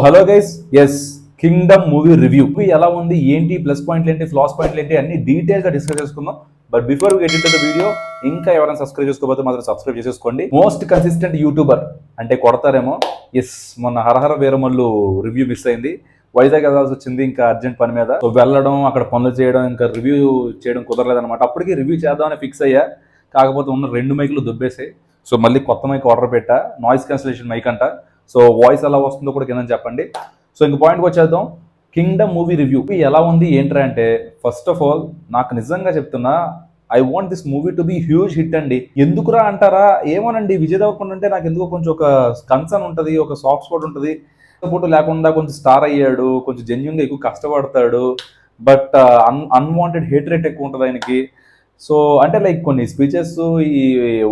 Hello guys, yes Kingdom movie review ఎలా ఉంది, ఏంటి ప్లస్ పాయింట్లు ఏంటి, ఫ్లాస్ పాయింట్లు ఏంటి అన్ని డీటెయిల్ గా డిస్కస్ చేసుకుందాం. But before get in to the video, ఇంకా ఎవరైనా సబ్స్క్రైబ్ చేసుకోకపోతే మాత్రం సబ్స్క్రైబ్ చేసేసుకోండి. మోస్ట్ కన్సిస్టెంట్ యూట్యూబర్ అంటే కొడతారేమో. ఎస్, మొన్న హరహర వీరమల్లు రివ్యూ మిస్ అయింది. వైజాగ్ వెళ్ళాల్సి వచ్చింది, ఇంకా అర్జెంట్ పని మీద. సో వెళ్ళడం, అక్కడ పనులు చేయడం, ఇంకా రివ్యూ చేయడం కుదరలేదన్నమాట. అప్పటికి రివ్యూ చేద్దామని ఫిక్స్ అయ్యా, కాకపోతే ఉన్న 2 మైకులు దుబ్బేసాయి. సో మళ్ళీ కొత్త మైక్ ఆర్డర్ పెట్టా, నాయిస్ క్యాన్సిలేషన్ మైక్ అంట. సో వాయిస్ ఎలా వస్తుందో కూడా కింద చెప్పండి. సో ఇంక పాయింట్కి వచ్చేద్దాం. కింగ్డమ్ మూవీ రివ్యూ ఎలా ఉంది ఏంట్రా అంటే, ఫస్ట్ ఆఫ్ ఆల్ నాకు నిజంగా చెప్తున్నా, I want this movie to be huge hit అండి. ఎందుకురా అంటారా, ఏమోనండి, విజయ్ దేవరకొండ అంటే నాకు ఎందుకో కొంచెం ఒక కన్సర్న్ ఉంటుంది, ఒక సాఫ్ట్ స్పాట్ ఉంటుంది. సపోర్ట్ లేకుండా కొంచెం స్టార్ అయ్యాడు, కొంచెం జెన్యున్గా ఎక్కువ కష్టపడతాడు. బట్ అన్వాంటెడ్ హేట్ రేట్ ఎక్కువ ఉంటుంది ఆయనకి. సో అంటే లైక్ కొన్ని స్పీచెస్, ఈ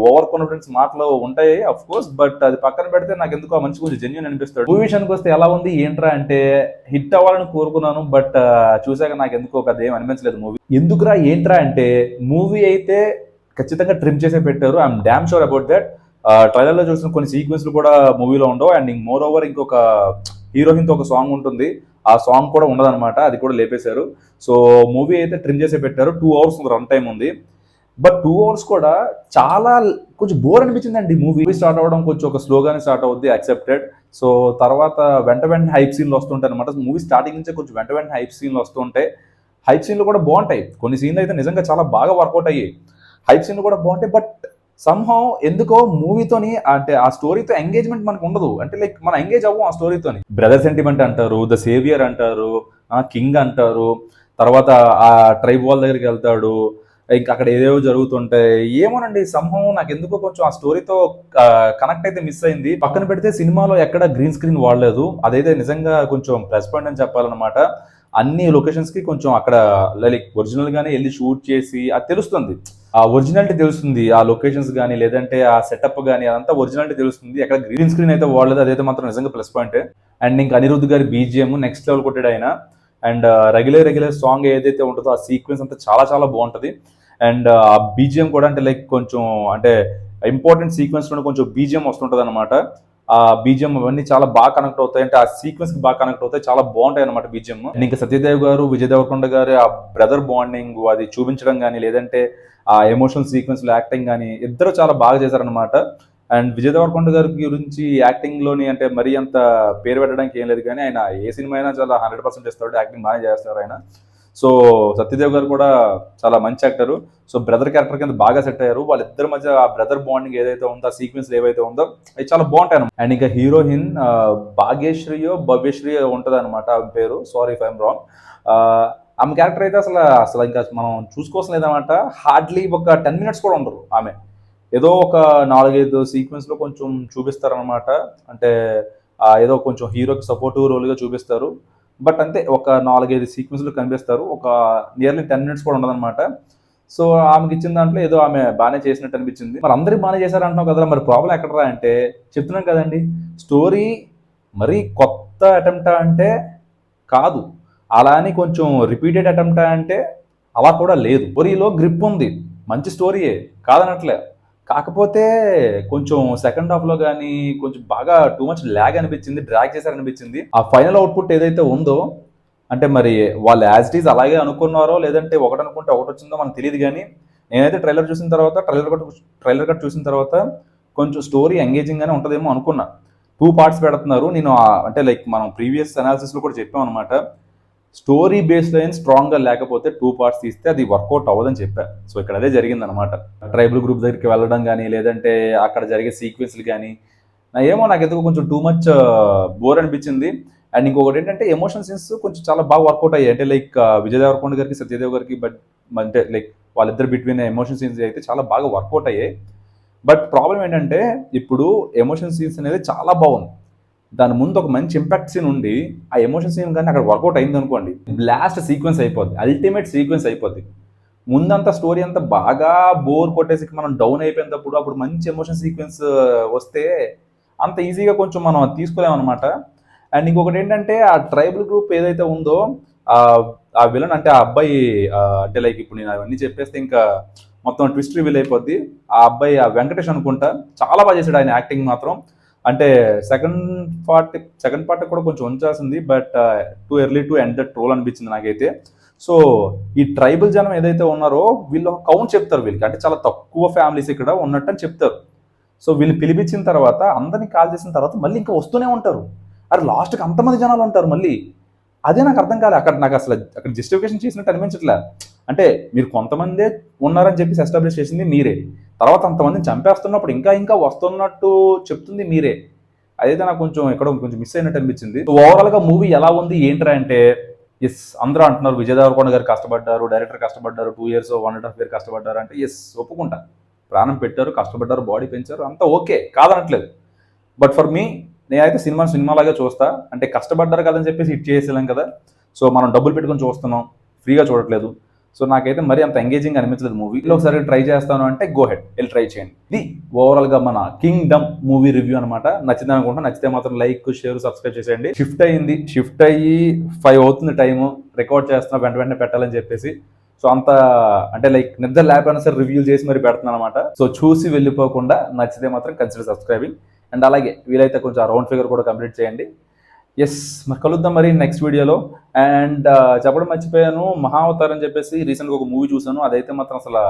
ఓవర్ కాన్ఫిడెన్స్ మాటలు ఉంటాయి అఫ్ కోర్స్, బట్ అది పక్కన పెడితే నాకు ఎందుకు ఆ మంచి కొంచెం జెన్యున్ అనిపిస్తాడు. మూవీ విషయానికి వస్తే ఎలా ఉంది ఏంట్రా అంటే, హిట్ అవ్వాలని కోరుకున్నాను, బట్ చూసాక నాకు ఎందుకో పెద్ద ఏం అనిపించలేదు మూవీ. ఎందుకురా ఏంట్రా అంటే, మూవీ అయితే ఖచ్చితంగా ట్రిమ్ చేసే పెట్టారు. I'm damn sure about that. ట్రైలర్లో చూసిన కొన్ని సీక్వెన్స్లు కూడా మూవీలో ఉండవు. అండ్ మోర్ ఓవర్ ఇంకొక హీరోయిన్తో ఒక సాంగ్ ఉంటుంది, ఆ సాంగ్ కూడా ఉండదన్నమాట, అది కూడా లేపేశారు. సో మూవీ అయితే ట్రిమ్ చేసే పెట్టారు. 2 అవర్స్ రన్ టైం ఉంది. బట్ 2 అవర్స్ కూడా చాలా కొంచెం బోర్ అనిపించిందండి. మూవీ స్టార్ట్ అవ్వడం కొంచెం ఒక స్లోగానే స్టార్ట్ అవుద్ది, యాక్సెప్టెడ్. సో తర్వాత వెంట వెంటనే హైప్ సీన్లు వస్తుంటాయి అనమాట. మూవీ స్టార్టింగ్ నుంచే కొంచెం వెంట వెంటనే హైప్ సీన్లు వస్తుంటాయి. హైప్ సీన్లు కూడా బాగుంటాయి, కొన్ని సీన్లు అయితే నిజంగా చాలా బాగా వర్కౌట్ అయ్యాయి. హైప్ సీన్లు కూడా బాగుంటాయి. బట్ సమ్హౌ ఎందుకో మూవీతోని అంటే ఆ స్టోరీతో ఎంగేజ్మెంట్ మనకు ఉండదు. అంటే లైక్ మనం ఎంగేజ్ అవ్వం ఆ స్టోరీతోని. బ్రదర్ సెంటిమెంట్ అంటారు, ద సేవియర్ అంటారు, కింగ్ అంటారు, తర్వాత ఆ ట్రైబ్ వాళ్ళ దగ్గరికి వెళ్తాడు, ఇంకా అక్కడ ఏదేవో జరుగుతుంటాయి. ఏమోనండి, సమ్హౌ నాకు ఎందుకో కొంచెం ఆ స్టోరీతో కనెక్ట్ అయితే మిస్ అయింది. పక్కన పెడితే సినిమాలో ఎక్కడ గ్రీన్ స్క్రీన్ వాడలేదు, అదైతే నిజంగా కొంచెం ప్లస్ పాయింట్ అని చెప్పాలన్నమాట. అన్ని లొకేషన్స్ కి కొంచెం అక్కడ లైక్ ఒరిజినల్ గానే వెళ్ళి షూట్ చేసి అది తెలుస్తుంది, ఆ ఒరిజినాలిటీ తెలుస్తుంది. ఆ లొకేషన్స్ కానీ లేదంటే ఆ సెటప్ కానీ అదంతా ఒరిజినాలిటీ తెలుస్తుంది. ఎక్కడ గ్రీన్ స్క్రీన్ అయితే వాడలేదు, అదైతే మాత్రం నిజంగా ప్లస్ పాయింట్. అండ్ ఇంకా అనిరుద్ధ్ గారి బీజిఎం నెక్స్ట్ లెవెల్ కొట్టాడు ఆయన. అండ్ రెగ్యులర్ సాంగ్ ఏదైతే ఉంటుందో ఆ సీక్వెన్స్ అంతా చాలా చాలా బాగుంటుంది. అండ్ ఆ బీజిఎం కూడా అంటే లైక్ కొంచెం అంటే ఇంపార్టెంట్ సీక్వెన్స్ లో కొంచెం బీజిఎం వస్తుంటది అనమాట. ఆ బీజిఎం అవన్నీ చాలా బాగా కనెక్ట్ అవుతాయి, అంటే ఆ సీక్వెన్స్ కి బాగా కనెక్ట్ అవుతాయి, చాలా బాగుంటాయి అనమాట బీజిఎం. ఇంకా సత్యదేవ్ గారు, విజయ్ దేవరకొండ గారి ఆ బ్రదర్ బాండింగ్ అది చూపించడం కానీ లేదంటే ఆ ఎమోషనల్ సీక్వెన్స్ లో యాక్టింగ్ కానీ ఇద్దరు చాలా బాగా చేశారనమాట. అండ్ విజయ్ దేవరకొండ గారి గురించి యాక్టింగ్ లోని అంటే మరీ అంత పేరు పెట్టడానికి ఏం లేదు, కానీ ఆయన ఏ సినిమా అయినా చాలా 100% ఇస్తాడు, యాక్టింగ్ బాగా చేస్తారు ఆయన. సో సత్యదేవ్ గారు కూడా చాలా మంచి యాక్టర్. సో బ్రదర్ క్యారెక్టర్ కింద బాగా సెట్ అయ్యారు. వాళ్ళిద్దరి మధ్య ఆ బ్రదర్ బాండింగ్ ఏదైతే ఉందో, ఆ సీక్వెన్స్ ఏవైతే ఉందో అవి చాలా బాగుంటాయి. అండ్ ఇంకా హీరోయిన్ భాగ్యశ్రీయో భవ్యశ్రీయో ఉంటుంది అనమాట ఆమె పేరు, సారీ ఇఫ్ ఐఎమ్ రాంగ్. ఆమె క్యారెక్టర్ అయితే అసలు అసలు ఇంకా మనం చూసుకోవాల్సిన లేదన్నమాట. హార్డ్లీ ఒక 10 minutes కూడా ఉండరు ఆమె. ఏదో ఒక 4-5 సీక్వెన్స్ లో కొంచెం చూపిస్తారనమాట. అంటే ఏదో కొంచెం హీరోకి సపోర్టివ్ రోల్గా చూపిస్తారు. బట్ అంతే, ఒక 4-5 సీక్వెన్స్లు కనిపిస్తారు, ఒక నియర్లీ 10 minutes కూడా ఉండదన్నమాట. సో ఆమెకి ఇచ్చిన దాంట్లో ఏదో ఆమె బాగానే చేసినట్టు అనిపించింది. మరి అందరికి బాగానే చేశారంటున్నావు కదా, మరి ప్రాబ్లం ఎక్కడరా అంటే, చెప్తున్నాం కదండి, స్టోరీ మరీ కొత్త అటెంప్ట్ అంటే కాదు, అలా అని కొంచెం రిపీటెడ్ అటెంప్ట్ అంటే అలా కూడా లేదు. స్టోరీలో గ్రిప్ ఉంది, మంచి స్టోరీయే కాదనట్లే. కాకపోతే కొంచెం సెకండ్ హాఫ్ లో కానీ కొంచెం బాగా టూ మచ్ ల్యాగ్ అనిపించింది, డ్రాగ్ చేశారనిపించింది. ఆ ఫైనల్ అవుట్పుట్ ఏదైతే ఉందో, అంటే మరి వాళ్ళు యాజ్ ఇట్ ఈజ్ అలాగే అనుకున్నారో లేదంటే ఒకటి అనుకుంటే ఒకటి వచ్చిందో మనకు తెలియదు. కానీ నేనైతే ట్రైలర్ చూసిన తర్వాత, ట్రైలర్ కట్ చూసిన తర్వాత కొంచెం స్టోరీ ఎంగేజింగ్ గానే ఉంటుందేమో అనుకున్నా. 2 parts పెడుతున్నారు. నేను అంటే లైక్ మనం ప్రీవియస్ అనాలిసిస్ లో కూడా చెప్పాం అనమాట, స్టోరీ బేస్ లైన్ స్ట్రాంగ్ గా లేకపోతే 2 parts తీస్తే అది వర్కౌట్ అవ్వదని చెప్పా. సో ఇక్కడ అదే జరిగింది అనమాట. ట్రైబల్ గ్రూప్ దగ్గరికి వెళ్ళడం కానీ లేదంటే అక్కడ జరిగే సీక్వెన్స్లు కానీ ఏమో నాకు ఎందుకు కొంచెం టూ మచ్ బోర్ అనిపించింది. అండ్ ఇంకొకటి ఏంటంటే, ఎమోషన్ సీన్స్ కొంచెం చాలా బాగా వర్కౌట్ అయ్యాయి. అంటే లైక్ విజయ్ దేవరకొండ గారికి సత్యదేవ్ గారికి బట్ అంటే లైక్ వాళ్ళిద్దరు బిట్వీన్ ఎమోషన్ సీన్స్ అయితే చాలా బాగా వర్కౌట్ అయ్యాయి. బట్ ప్రాబ్లం ఏంటంటే, ఇప్పుడు ఎమోషన్ సీన్స్ అనేది చాలా బాగుంది, దాని ముందు ఒక మంచి ఇంపాక్ట్ సీన్ ఉండి ఆ ఎమోషన్ సీన్ కానీ అక్కడ వర్కౌట్ అయింది అనుకోండి, బ్లాస్ట్ సీక్వెన్స్ అయిపోద్ది, అల్టిమేట్ సీక్వెన్స్ అయిపోద్ది. ముందంతా స్టోరీ అంతా బాగా బోర్ కొట్టేసి మనం డౌన్ అయిపోయినప్పుడు అప్పుడు మంచి ఎమోషన్ సీక్వెన్స్ వస్తే అంత ఈజీగా కొంచెం మనం తీసుకోలేమన్నమాట. అండ్ ఇంకొకటి ఏంటంటే, ఆ ట్రైబల్ గ్రూప్ ఏదైతే ఉందో, ఆ విలన్ అంటే ఆ అబ్బాయి అంటే లైక్ ఇప్పుడు నేను అవన్నీ చెప్పేస్తే ఇంకా మొత్తం ట్విస్ట్ రివీల్ అయిపోద్ది. ఆ అబ్బాయి ఆ వెంకటేష్ అనుకుంటా, చాలా బాగా చేశాడు ఆయన యాక్టింగ్ మాత్రం. అంటే సెకండ్ పార్ట్ కూడా కొంచెం ఉంచాల్సింది, but too early to end the troll అనిపించింది నాకైతే. సో ఈ ట్రైబల్ జనం ఏదైతే ఉన్నారో వీళ్ళు ఒక కౌంట్ చెప్తారు వీళ్ళకి, అంటే చాలా తక్కువ ఫ్యామిలీస్ ఇక్కడ ఉన్నట్టు అని చెప్తారు. సో వీళ్ళు పిలిపించిన తర్వాత అందరినీ కాల్ చేసిన తర్వాత మళ్ళీ ఇంకా వస్తూనే ఉంటారు. అరే లాస్ట్కి అంతమంది జనాలు ఉంటారు మళ్ళీ, అదే నాకు అర్థం కాలేదు. నాకు అసలు అక్కడ జస్టిఫికేషన్ చేసినట్టు అనిపించట్లే. అంటే మీరు కొంతమందే ఉన్నారని చెప్పేసి ఎస్టాబ్లిష్ చేసింది మీరే, తర్వాత అంతమందిని చంపేస్తున్నప్పుడు ఇంకా వస్తున్నట్టు చెప్తుంది మీరే. అదైతే నాకు కొంచెం మిస్ అయినట్టు అనిపించింది. ఓవరాల్ గా మూవీ ఎలా ఉంది ఏంట్రా అంటే, ఎస్ అందరూ అంటున్నారు విజయ్ దేవరకొండ గారు కష్టపడ్డారు, డైరెక్టర్ కష్టపడ్డారు, 2 years 1.5 year కష్టపడ్డారు అంటే ఎస్ ఒప్పుకుంటా. ప్రాణం పెట్టారు, కష్టపడ్డారు, బాడీ పెంచారు, అంతా ఓకే కాదనట్లేదు. బట్ ఫర్ మీ నేనైతే సినిమాలాగే చూస్తా. అంటే కష్టపడ్డారు కదని చెప్పేసి హిట్ చేసేలాం కదా, సో మనం డబ్బులు పెట్టుకొని చూస్తున్నాం, ఫ్రీగా చూడట్లేదు. సో నాకైతే మరీ అంత ఎంగేజింగ్ అనిపించలేదు మూవీ. ఒకసారి ట్రై చేస్తాను అంటే గో హెడ్ వెళ్ళి ట్రై చేయండి. ఇది ఓవరాల్ గా మన కింగ్డమ్ మూవీ రివ్యూ అనమాట. నచ్చింది అనుకుంటా. నచ్చితే మాత్రం లైక్, షేర్, సబ్స్క్రైబ్ చేసేయండి. షిఫ్ట్ అయ్యి 5 అవుతుంది టైము, రికార్డ్ చేస్తున్నా వెంటనే పెట్టాలని చెప్పేసి. సో అంత అంటే లైక్ నిద్ర లేకపోయినా సరే రివ్యూ చేసి మరి పెడుతున్నాను అనమాట. సో చూసి వెళ్ళిపోకుండా నచ్చితే మాత్రం కన్సిడర్ సబ్స్క్రైబింగ్. అండ్ అలాగే వీలైతే కొంచెం రౌండ్ ఫిగర్ కూడా కంప్లీట్ చేయండి. ఎస్ మరి కలుద్దాం మరి నెక్స్ట్ వీడియోలో. అండ్ చెప్పడం మర్చిపోయాను, మహావతార్ అని చెప్పేసి రీసెంట్గా ఒక మూవీ చూసాను. అదైతే మాత్రం అసలు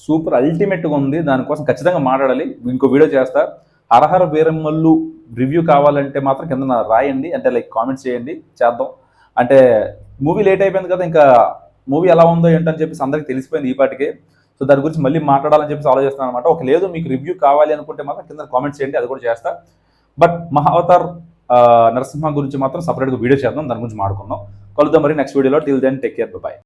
సూపర్ అల్టిమేట్గా ఉంది. దానికోసం ఖచ్చితంగా మాట్లాడాలి, ఇంకో వీడియో చేస్తా. హరహర వీరమల్లు రివ్యూ కావాలంటే మాత్రం కింద రాయండి, అంటే లైక్ కామెంట్స్ చేయండి, చేద్దాం. అంటే మూవీ లేట్ అయిపోయింది కదా, ఇంకా మూవీ ఎలా ఉందో ఏంటని చెప్పేసి అందరికీ తెలిసిపోయింది ఈ పాటికే. సో దాని గురించి మళ్ళీ మాట్లాడాలని చెప్పేసి ఆలోచిస్తాను అనమాట. ఒక లేదు మీకు రివ్యూ కావాలి అనుకుంటే మాత్రం కింద కామెంట్స్ చేయండి, అది కూడా చేస్తా. బట్ మహావతార్ నరసింహ గురించి మాత్రం సపరేట్గా వీడియో చేద్దాం, దాని గురించి మాట్లాడుకుందాం. కలుద్దాం మరి నెక్స్ట్ వీడియోలో. Till then take care, by.